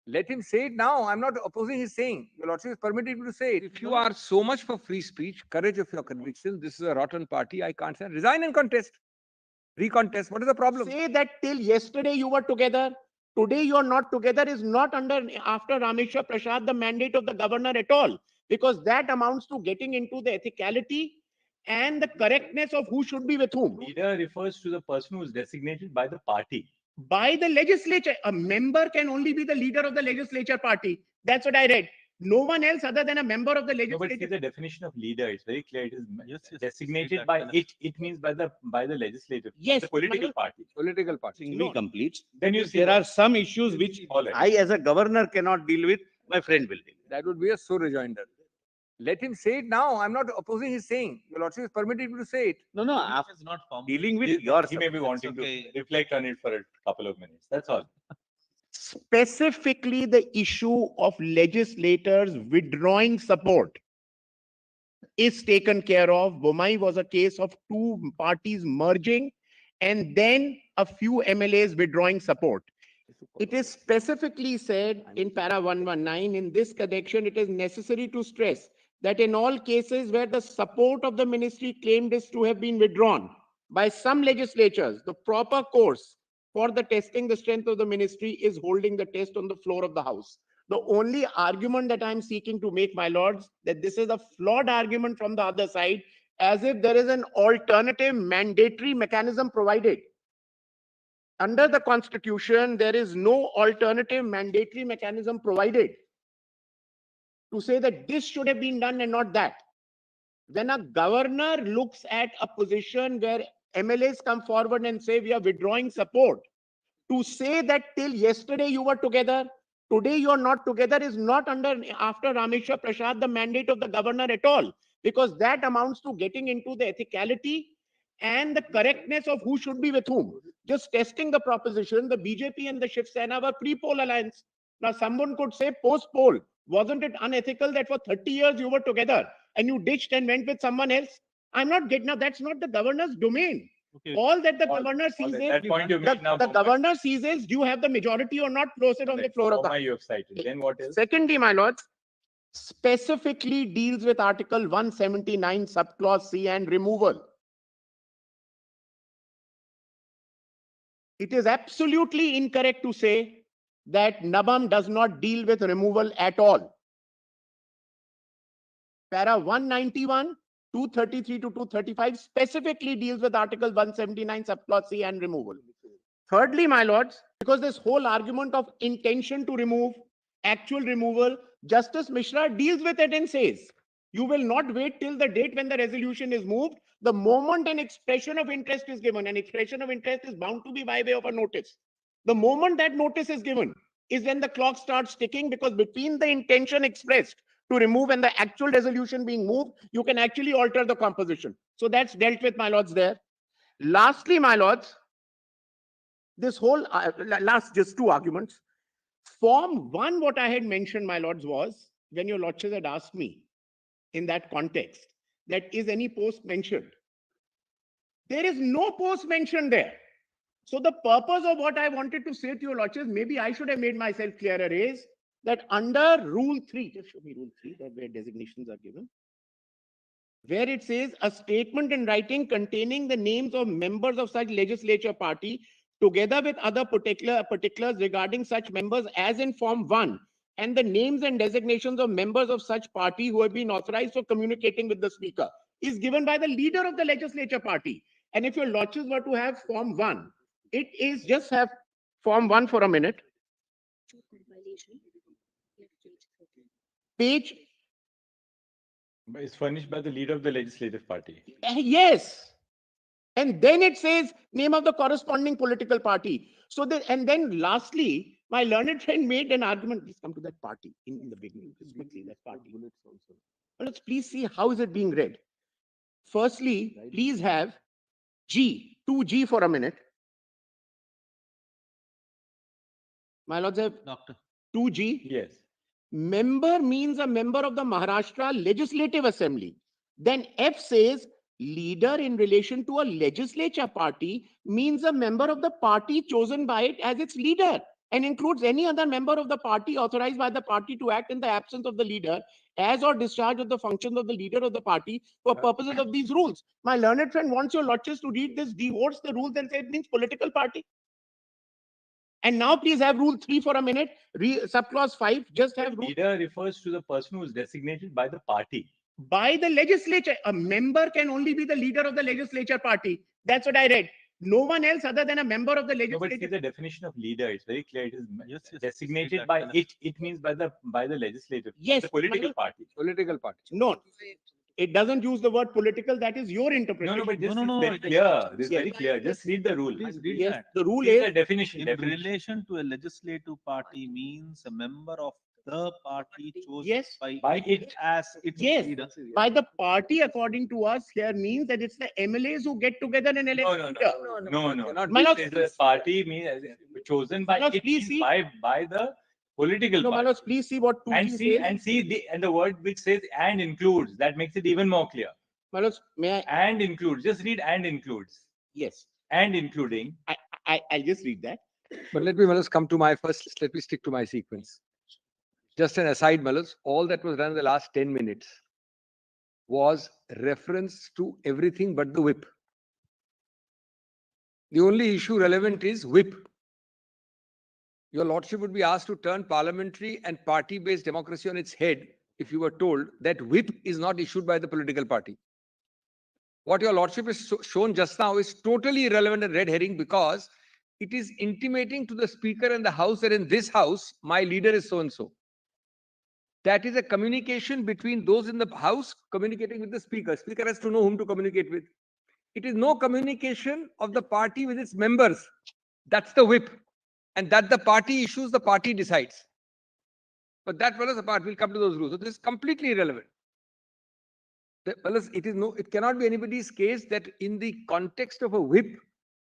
Let him say it now. I'm not opposing his saying. Your Lordship is permitted to say it. If you are so much for free speech, courage of your conviction, this is a rotten party, I can't say. Resign and contest. Recontest. What is the problem? Say that till yesterday you were together, today you are not together is not under, after Rameshwar Prasad, the mandate of the governor at all, because that amounts to getting into the ethicality and the correctness of who should be with whom. Leader refers to the person who is designated by the party. By the legislature. A member can only be the leader of the legislature party. That's what I read. No one else other than a member of the No, but legislature. see the definition of leader. It's very clear. It is Yes, designated by it. It means by the legislative. Yes, the political party. Political party. Singhvi completes. Then you see There are some issues which All right. I, as a governor, cannot deal with. My friend will deal. That would be a sore rejoinder. Let him say it now. I'm not opposing his saying. Your Lordship is permitted to say it. No, no. After Is not formed. dealing with He your may be subject. wanting okay. to reflect on it for a couple of minutes. That's all. specifically the issue of legislators withdrawing support is taken care of. Bomai was a case of two parties merging and then a few MLAs withdrawing support. It is specifically said in para 119, in this connection, it is necessary to stress that in all cases where the support of the ministry claimed is to have been withdrawn by some legislatures, the proper course for the testing the strength of the ministry is holding the test on the floor of the House. The only argument that I'm seeking to make, my lords, that this is a flawed argument from the other side, as if there is an alternative mandatory mechanism provided. Under the Constitution, there is no alternative mandatory mechanism provided to say that this should have been done and not that. When a governor looks at a position where MLAs come forward and say we are withdrawing support, to say that till yesterday you were together, today you are not together is not under, after Rameshwar Prasad, the mandate of the governor at all, because that amounts to getting into the ethicality and the correctness of who should be with whom. Just testing the proposition, the BJP and the Shiv Sena were pre-poll alliance. Now someone could say post-poll, wasn't it unethical that for 30 years you were together and you ditched and went with someone else? I'm not getting, now that's not the governor's domain. Okay. All that the All- governor sees that- is, that point you made now, the Bomai. governor sees is, do you have the majority or not? Close it on the floor of the Bomai you have cited. Then what is? Secondly, my lords, specifically deals with Article 179, subclause C and removal. It is absolutely incorrect to say that NABAM does not deal with removal at all. Para 191, 233 to 235 specifically deals with Article 179, subclause C and removal. Thirdly, my lords, because this whole argument of intention to remove, actual removal, Justice Mishra deals with it and says, you will not wait till the date when the resolution is moved. The moment an expression of interest is given, an expression of interest is bound to be by way of a notice. The moment that notice is given is when the clock starts ticking, because between the intention expressed to remove and the actual resolution being moved, you can actually alter the composition. So that's dealt with, my lords, there. Lastly, my lords, this whole, last just two arguments. Form 1, what I had mentioned, my lords, was when your lordships had asked me in that context, that is any post mentioned? There is no post mentioned there. So the purpose of what I wanted to say to your lordships, maybe I should have made myself clearer, is that under Rule 3, just show me Rule 3, that where designations are given, where it says a statement in writing containing the names of members of such legislature party, together with other particulars regarding such members as in Form 1, and the names and designations of members of such party who have been authorized for communicating with the speaker, is given by the leader of the legislature party. And if your lordships were to have Form 1, it is just have Form 1 for a minute. Page, Is furnished by the leader of the legislative party. yes. And then it says name of the corresponding political party. So and then lastly, my learned friend made an argument. Please come to that party in the beginning. Just quickly, that party. Well, let's please see how is it being read. Firstly, please have G, 2G for a minute. My lords have Doctor. 2G. Yes. Member means a member of the Maharashtra Legislative Assembly. Then F says leader in relation to a legislature party means a member of the party chosen by it as its leader. and includes any other member of the party authorized by the party to act in the absence of the leader as or discharge of the functions of the leader of the party for purposes of these rules. My learned friend wants your lordships to read this, devotes the rules and say it means political party. And now please have rule 3 for a minute. Subclause 5, just have rule. Leader refers to the person who is designated by the party. By the legislature. A member can only be the leader of the legislature party. That's what I read. No one else other than a member of the No, but see legislature. the definition of leader. It's very clear. It is Yes, yes, designated yes, by yes. it. It means by the legislative. Yes, The political party. Political party. No, it doesn't use the word political. That is your No, interpretation. no, but this No, is no, very it- clear. This is Yes. very clear. Just read the rule. Please read Yes, that. the rule Read the is definition. In relation to a legislative party means a member of the party chosen Yes. By it. as its Yes. leader. by the party, according to us, here means that it's the MLAs who get together and elect. No, no, leader. no. Cannot My be lord, It is a party means chosen by My lord, it please means see. by the political No, my party. lords, please see what 2G And says. see the word which says and includes, that makes it even more clear. My lords, may I? And includes, just read and includes. Yes, And including. I'll just read that. But let me, Malas, come to my first. Let me stick to my sequence. Just an aside, Malas, all that was done in the last 10 minutes was reference to everything but the whip. The only issue relevant is whip. Your lordship would be asked to turn parliamentary and party-based democracy on its head if you were told that whip is not issued by the political party. What your lordship has shown just now is totally irrelevant and red herring because it is intimating to the speaker and the house that in this house, my leader is so-and-so. That is a communication between those in the house communicating with the speaker. Speaker has to know whom to communicate with. It is no communication of the party with its members. That's the whip. And that the party issues, the party decides. But that follows apart. We'll come to those rules. So this is completely irrelevant. It cannot be anybody's case that in the context of a whip,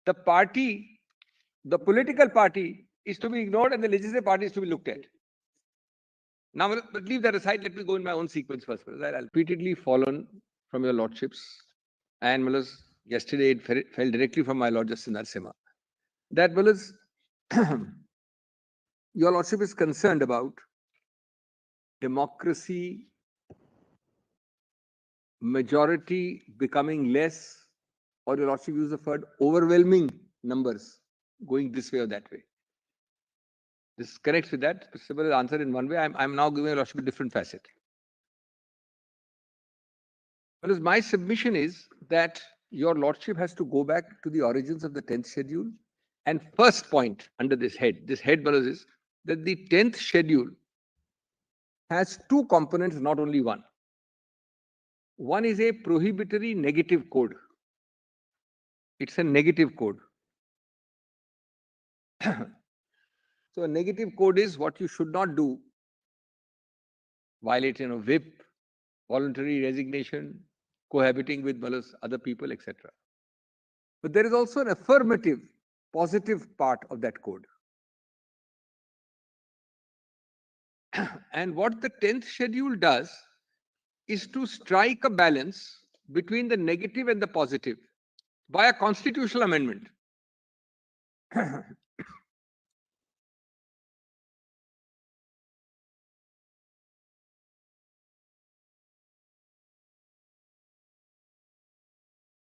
the party, the political party is to be ignored and the legislative party is to be looked at. Now, but leave that aside. Let me go in my own sequence first. I'll repeatedly fallen from your lordships. And yesterday it fell directly from my Lord Justice Narasimha. That your lordship is concerned about democracy, majority becoming less, or your lordship use the word overwhelming numbers going this way or that way. This connects with that. Simple answer in one way. I'm now giving your lordship a different facet. Because my submission is that your lordship has to go back to the origins of the 10th schedule. And first point under this head is that the 10th schedule has two components, not only one. One is a prohibitory negative code. It's a negative code. So a negative code is what you should not do. Violate, whip, voluntary resignation, cohabiting with other people, etc. But there is also an affirmative, positive part of that code. And what the 10th schedule does is to strike a balance between the negative and the positive by a constitutional amendment.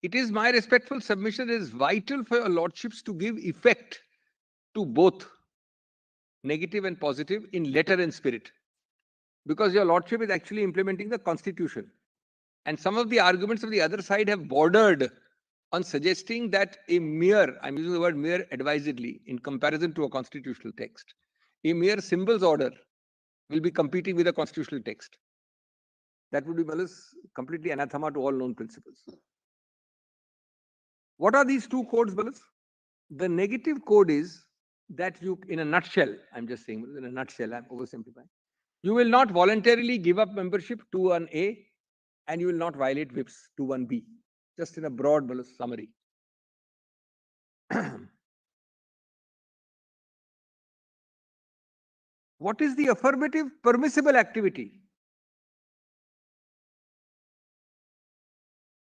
It is my respectful submission that it is vital for your lordships to give effect to both negative and positive in letter and spirit. Because your lordship is actually implementing the constitution. And some of the arguments of the other side have bordered on suggesting that a mere, I'm using the word mere advisedly in comparison to a constitutional text, a mere symbols order will be competing with a constitutional text. That would be completely anathema to all known principles. What are these two codes, Balas? The negative code is that you, in a nutshell, I'm just saying, in a nutshell, I'm oversimplifying. You will not voluntarily give up membership to 1A and you will not violate whips to 1B. Just in a broad summary. What is the affirmative permissible activity?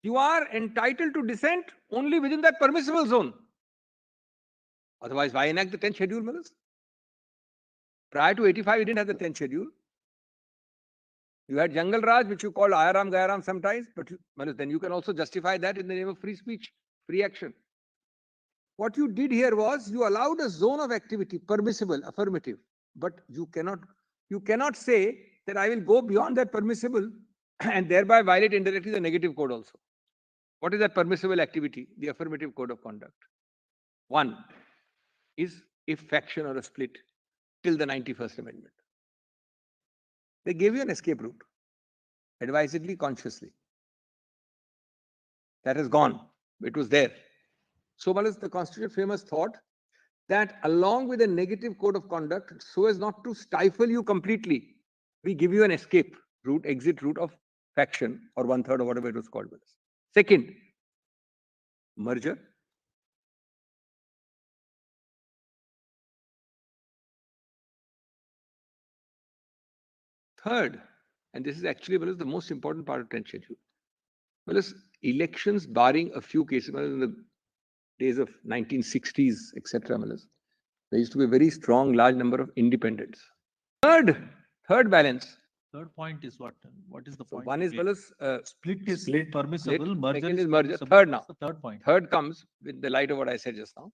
You are entitled to dissent only within that permissible zone. Otherwise, why enact the 10th schedule, Malas? Prior to 85, you didn't have the 10th schedule. You had Jungle Raj, which you called Ayaram Gayaram sometimes, but then you can also justify that in the name of free speech, free action. What you did here was you allowed a zone of activity, permissible, affirmative, but you cannot say that I will go beyond that permissible and thereby violate indirectly the negative code also. What is that permissible activity? The affirmative code of conduct. One is if faction or a split till the 91st Amendment. They gave you an escape route, advisedly, consciously. That has gone. It was there. So much as the constitutional framers thought that along with a negative code of conduct, so as not to stifle you completely, we give you an escape route, exit route of faction or 1/3 or whatever it was called. Second, merger. Third, and this is actually the most important part of 10th schedule. Elections, barring a few cases in the days of 1960s, etc. There used to be a very strong, large number of independents. Third balance. Third point is what? What is the So point? one is split is Split. permissible, split. merger Second is is merger. permissible. Third now. What's the third point? Third comes with the light of what I said just now.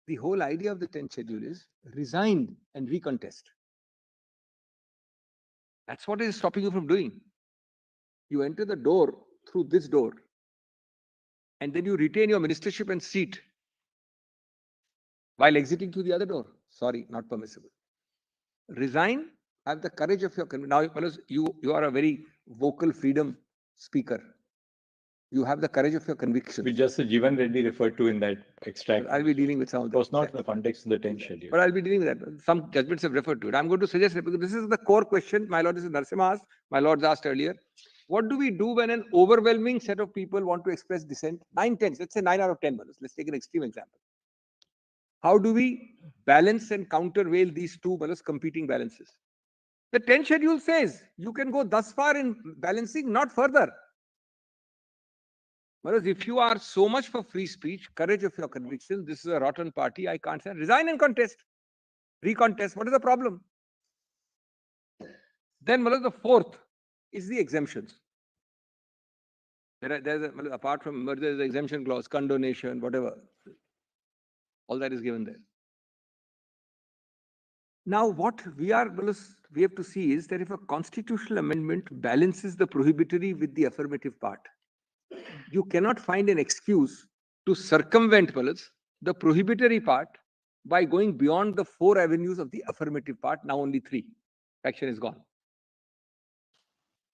The whole idea of the 10th schedule is resign and recontest. That's what is stopping you from doing. You enter the door through this door, and then you retain your ministership and seat while exiting through the other door. Sorry, not permissible. Resign, have the courage of your conviction. Now, you are a very vocal freedom speaker. You have the courage of your conviction. Which Justice Jivan Reddy referred to in that extract. I'll be dealing with some of It that. was not the context of the 10th schedule. But I'll be dealing with that. Some judgments have referred to it. I'm going to suggest, because this is the core question, my lord, this is Narasimha asked, my lords asked earlier. What do we do when an overwhelming set of people want to express dissent? 9/10, let's say 9 out of 10. Let's take an extreme example. How do we balance and countervail these two competing balances? The 10th schedule says you can go thus far in balancing, not further. Whereas if you are so much for free speech, courage of your conviction, this is a rotten party, I can't say, resign and contest. Recontest, what is the problem? Then the fourth is the exemptions. Apart from merger, there's the exemption clause, condonation, whatever. All that is given there. Now, what we have to see is that if a constitutional amendment balances the prohibitory with the affirmative part, you cannot find an excuse to circumvent the prohibitory part by going beyond the 4 avenues of the affirmative part. Now only 3. Faction is gone.